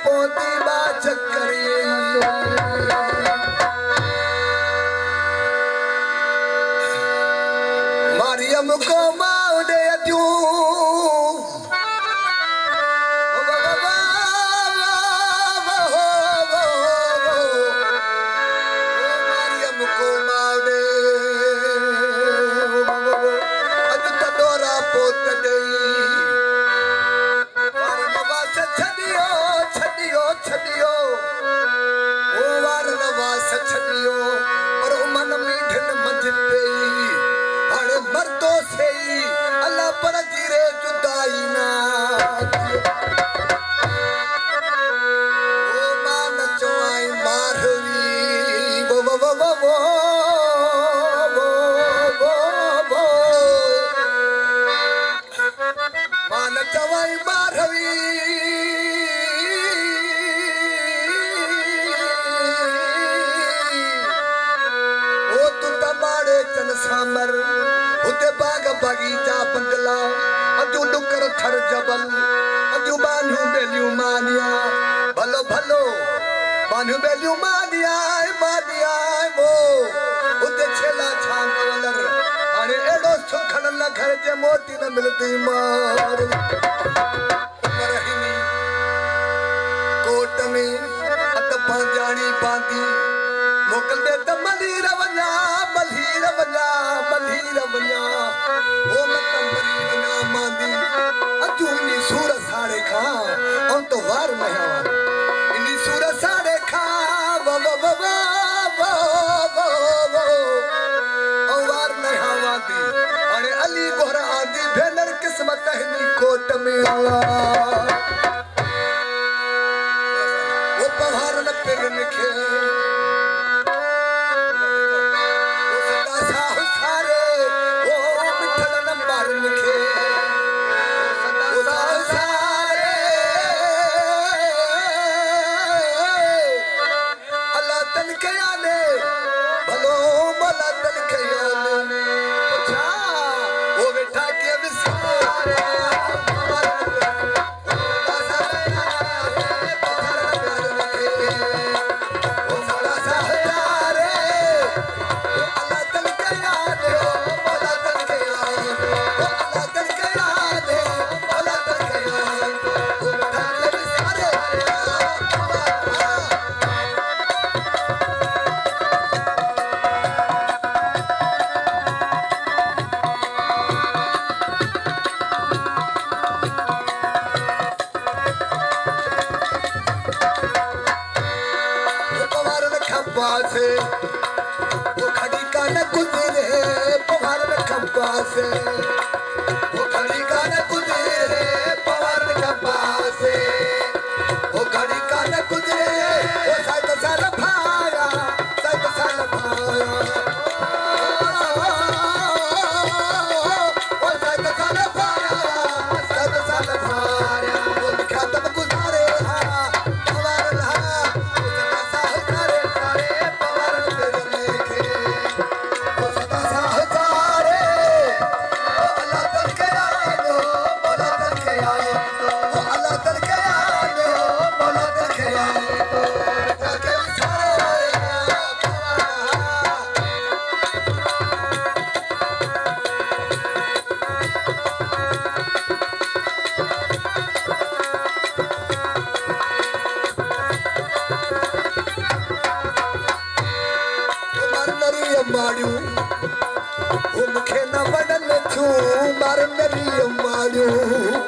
पोती बा चक्कर मारियम को माउडे द्यू सामर उते बाग बगीचा बंगला अजू डुकर थर जबल अजू बान्हू बेलियो मानिया भलो भलो बान्हू बेलियो मानिया मानिया वो उते छेला छान वलर अरे एडो सुखन न घर जे मोती न मिलती मार रहीनी कोट में अत पंजानी बांधी मोकल दे त मलीर वना मलीर वना मलीर वना ओ मतंबरी वना मांदी अजू इनी सूर साड़े खा और तो वार नया इनी सूर साड़े खा वो ओ वार नया वादी अरे अली गोहरा आंदी भेनर किस्मत है कोट में आला वो पहाड़ न पेग निखे वो खड़ी का न गुजरे पवार न खंबा से वो खड़ी का न गुजरे पवार न खंबा से वो खड़ी का न गुजरे वो साथ साल भाया साथ साल भाया वो साथ साल भाया साथ साल भाया वो लिखा तब गुजारे हाँ पवार ला वो मुखे न वडल छू मार नरी मारियो